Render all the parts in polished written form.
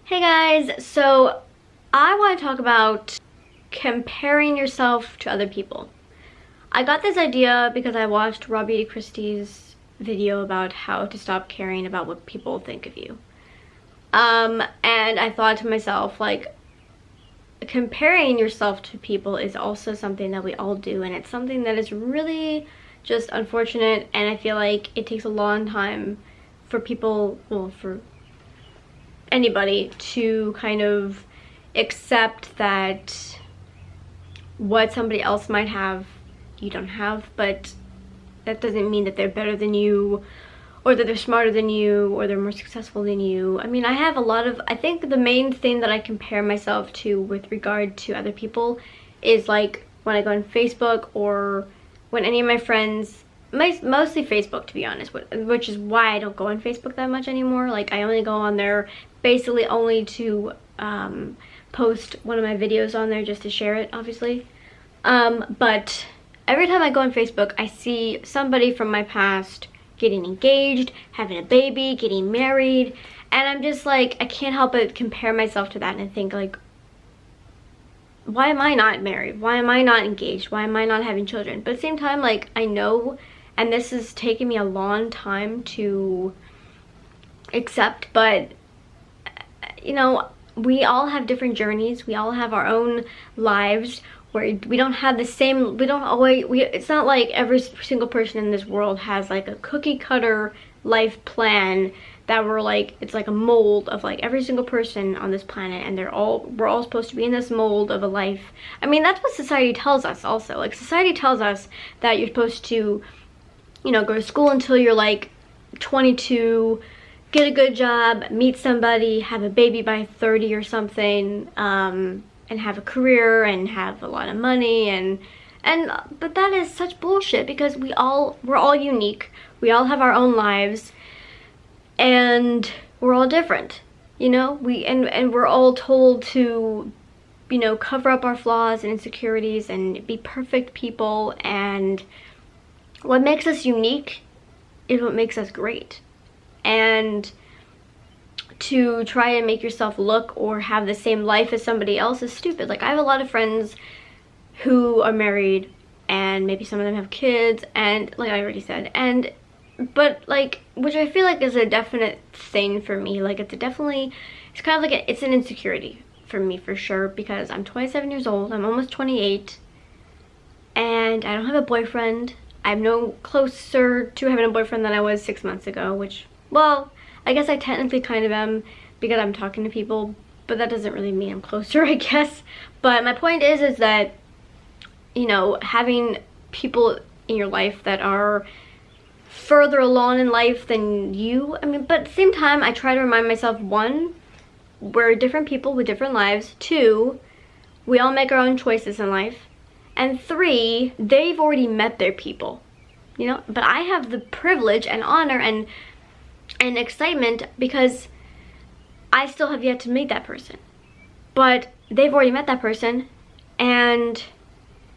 Hey guys, so I want to talk about comparing yourself to other people. I got this idea because I watched RawbeautyKristi's video about how to stop caring about what people think of you. And I thought to myself, like, comparing yourself to people is also something that we all do, and it's something that is really just unfortunate, and I feel like it takes a long time for people, well, for anybody to kind of accept that what somebody else might have you don't have, but that doesn't mean that they're better than you or that they're smarter than you or they're more successful than you. I mean, I think the main thing that I compare myself to with regard to other people is like when I go on Facebook or when any of my friends, mostly Facebook to be honest, which is why I don't go on Facebook that much anymore. Like, I only go on there basically only to post one of my videos on there just to share it, obviously. But every time I go on Facebook, I see somebody from my past getting engaged, having a baby, getting married, and I'm just like, I can't help but compare myself to that and think like, why am I not married? Why am I not engaged? Why am I not having children? But at the same time, like, I know, and this has taken me a long time to accept, but you know, we all have different journeys. We all have our own lives where we don't have the same, it's not like every single person in this world has like a cookie cutter life plan that it's like a mold of like every single person on this planet, and we're all supposed to be in this mold of a life. I mean, that's what society tells us also. Like, society tells us that you're supposed to, you know, go to school until you're like 22, get a good job, meet somebody, have a baby by 30 or something, and have a career and have a lot of money, but that is such bullshit, because we're all unique. We all have our own lives, and we're all different, you know. And we're all told to, you know, cover up our flaws and insecurities and be perfect people, and what makes us unique is what makes us great. And to try and make yourself look or have the same life as somebody else is stupid. Like, I have a lot of friends who are married, and maybe some of them have kids, and like I already said, but like, which I feel like is a definite thing for me. Like, it's kind of like it's an insecurity for me for sure, because I'm 27 years old, I'm almost 28, and I don't have a boyfriend. I'm no closer to having a boyfriend than I was 6 months ago, which, well, I guess I technically kind of am because I'm talking to people, but that doesn't really mean I'm closer, I guess. But my point is that, you know, having people in your life that are further along in life than you, I mean, but at the same time, I try to remind myself, one, we're different people with different lives. Two, we all make our own choices in life. And three, they've already met their people, you know? But I have the privilege and honor and excitement because I still have yet to meet that person. But they've already met that person and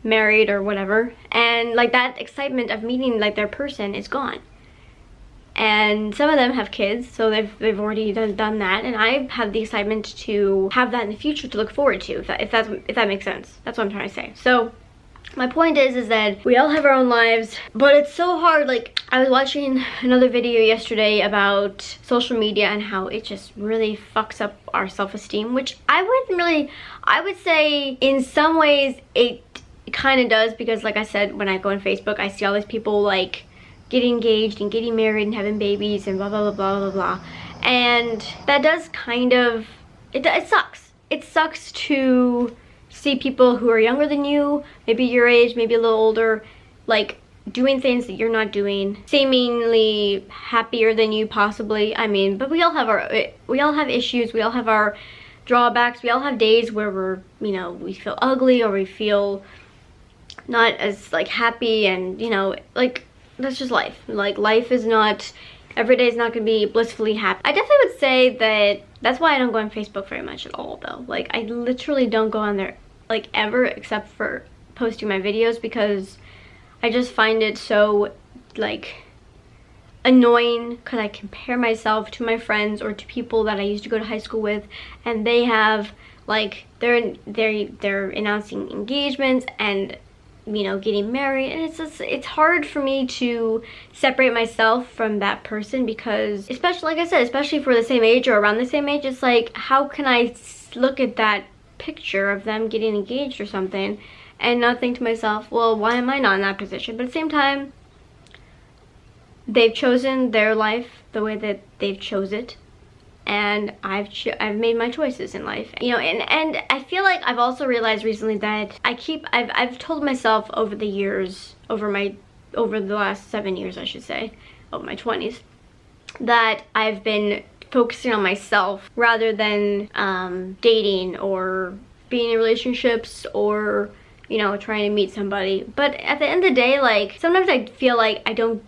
married or whatever, and like that excitement of meeting like their person is gone. And some of them have kids, so they've already done that, and I have the excitement to have that in the future to look forward to, if that makes sense. That's what I'm trying to say. So my point is that we all have our own lives, but it's so hard. Like, I was watching another video yesterday about social media and how it just really fucks up our self-esteem, which I would say in some ways it kind of does, because like I said, when I go on Facebook, I see all these people like getting engaged and getting married and having babies and blah blah blah blah blah blah, and that does kind of, it sucks. It sucks to see people who are younger than you, maybe your age, maybe a little older, like doing things that you're not doing, seemingly happier than you possibly. I mean, but we all have issues, we all have our drawbacks, we all have days where we're, you know, we feel ugly or we feel not as like happy, and you know, like, that's just life. Like, life is not, every day is not gonna be blissfully happy. I definitely would say that's why I don't go on Facebook very much at all, though. Like, I literally don't go on there like ever, except for posting my videos, because I just find it so like annoying because I compare myself to my friends or to people that I used to go to high school with, and they have like they're announcing engagements and, you know, getting married, and it's hard for me to separate myself from that person, because especially, like I said, especially for the same age or around the same age, it's like, how can I look at that picture of them getting engaged or something and not think to myself, well, why am I not in that position? But at the same time, they've chosen their life the way that they've chose it, and I've made my choices in life, you know. And I feel like I've also realized recently that I've told myself over the years, over the last 7 years, I should say, of my 20s, that I've been focusing on myself rather than dating or being in relationships or, you know, trying to meet somebody. But at the end of the day, like, sometimes I feel like I don't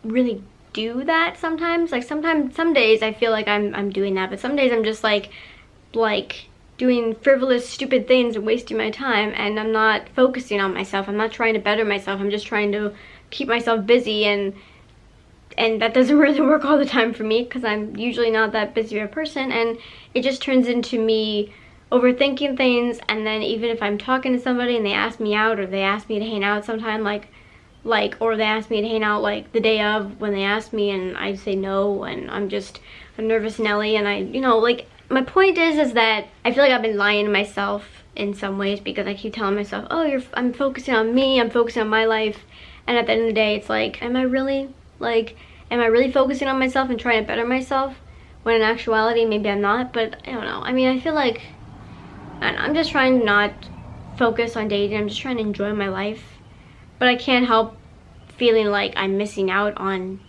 really do that sometimes. Like, some days I feel like I'm doing that, but some days I'm just like doing frivolous, stupid things and wasting my time, and I'm not focusing on myself. I'm not trying to better myself. I'm just trying to keep myself busy, and that doesn't really work all the time for me, because I'm usually not that busy of a person, and it just turns into me overthinking things. And then even if I'm talking to somebody and they ask me out, or they ask me to hang out sometime, or they ask me to hang out like the day of when they ask me, and I say no, and I'm just a nervous Nelly, and I, you know, like, my point is that I feel like I've been lying to myself in some ways, because I keep telling myself, oh, I'm focusing on me, I'm focusing on my life, and at the end of the day, it's like, am I really focusing on myself and trying to better myself, when in actuality, maybe I'm not? But I don't know. I mean, I feel like, I don't know, I'm just trying to not focus on dating. I'm just trying to enjoy my life. But I can't help feeling like I'm missing out on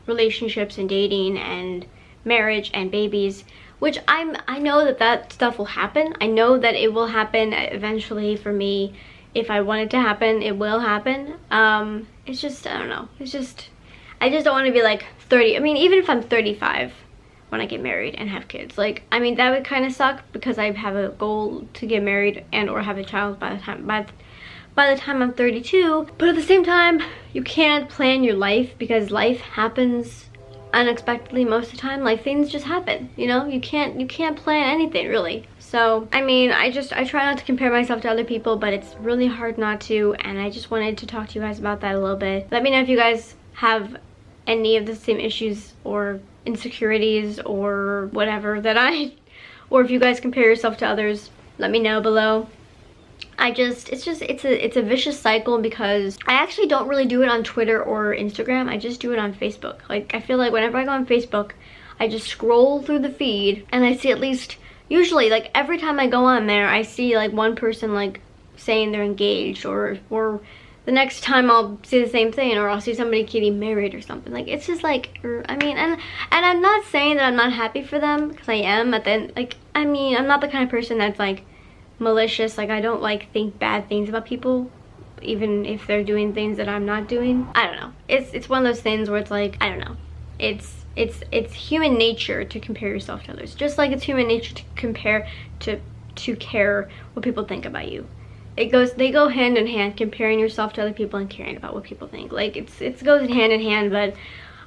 relationships and dating and marriage and babies, which I know that stuff will happen. I know that it will happen eventually for me. If I want it to happen, it will happen. It's just, I don't know. It's just, I just don't want to be like 30. I mean, even if I'm 35 when I get married and have kids, like, I mean, that would kind of suck, because I have a goal to get married and or have a child by the time I'm 32. But at the same time, you can't plan your life, because life happens unexpectedly most of the time. Like, things just happen, you know. You can't plan anything, really. So I mean, I try not to compare myself to other people, but it's really hard not to, and I just wanted to talk to you guys about that a little bit. Let me know if you guys have any of the same issues or insecurities or whatever or if you guys compare yourself to others. Let me know below. It's a vicious cycle, because I actually don't really do it on Twitter or Instagram. I just do it on Facebook. Like, I feel like whenever I go on Facebook, I just scroll through the feed, and I see, at least usually, like, every time I go on there, I see like one person like saying they're engaged, or the next time I'll see the same thing, or I'll see somebody getting married or something. Like, it's just like, I mean, and I'm not saying that I'm not happy for them, because I am. But then, like, I mean, I'm not the kind of person that's like malicious. Like, I don't like think bad things about people, even if they're doing things that I'm not doing. I don't know. It's one of those things where it's like, I don't know. It's human nature to compare yourself to others, just like it's human nature to compare to care what people think about you. They go hand in hand, comparing yourself to other people and caring about what people think. Like, it goes hand in hand. But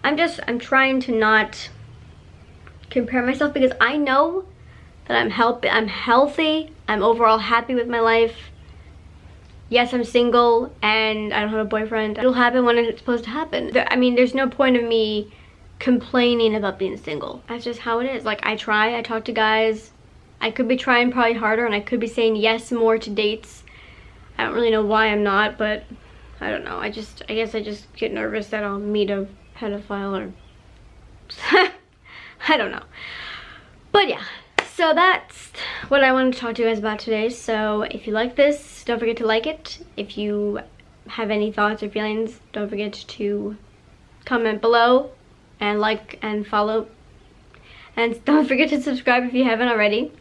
I'm trying to not compare myself, because I know that I'm healthy, I'm overall happy with my life. Yes, I'm single and I don't have a boyfriend. It'll happen when it's supposed to happen. I mean, there's no point of me complaining about being single. That's just how it is. Like, I talk to guys. I could be trying probably harder, and I could be saying yes more to dates. I don't really know why I'm not, but I don't know. I guess I just get nervous that I'll meet a pedophile, or I don't know. But yeah, so that's what I wanted to talk to you guys about today. So if you like this, don't forget to like it. If you have any thoughts or feelings, don't forget to comment below and like and follow. And don't forget to subscribe if you haven't already.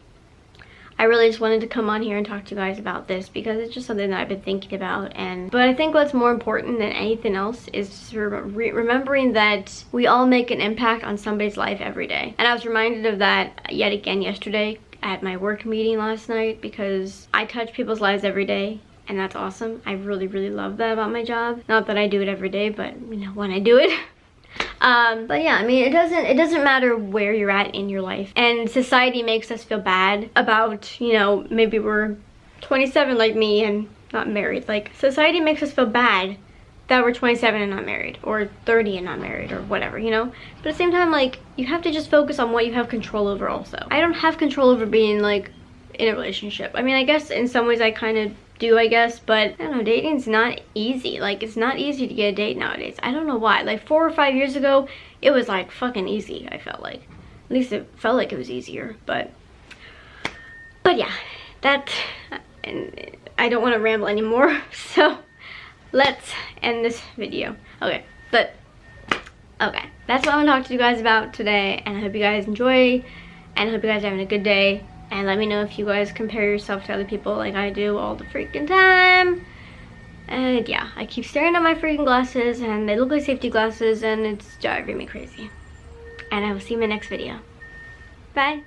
I really just wanted to come on here and talk to you guys about this, because it's just something that I've been thinking about. But I think what's more important than anything else is remembering that we all make an impact on somebody's life every day. And I was reminded of that yet again yesterday at my work meeting last night, because I touch people's lives every day, and that's awesome. I really, really love that about my job. Not that I do it every day, but you know, when I do it. But yeah, I mean, it doesn't matter where you're at in your life. And society makes us feel bad about, you know, maybe we're 27 like me and not married. Like, society makes us feel bad that we're 27 and not married, or 30 and not married, or whatever, you know? But at the same time, like, you have to just focus on what you have control over also. I don't have control over being, like, in a relationship. I mean, I guess in some ways I kind of do, I guess, but I don't know, dating's not easy. Like, it's not easy to get a date nowadays. I don't know why. Like, 4 or 5 years ago, it was, like, fucking easy, I felt like. At least it felt like it was easier, but yeah, and I don't want to ramble anymore, so let's end this video. Okay, that's what I'm gonna talk to you guys about today, and I hope you guys enjoy, and I hope you guys are having a good day, and let me know if you guys compare yourself to other people like I do all the freaking time. And yeah, I keep staring at my freaking glasses, and they look like safety glasses, and it's driving me crazy. And I will see you in my next video. Bye.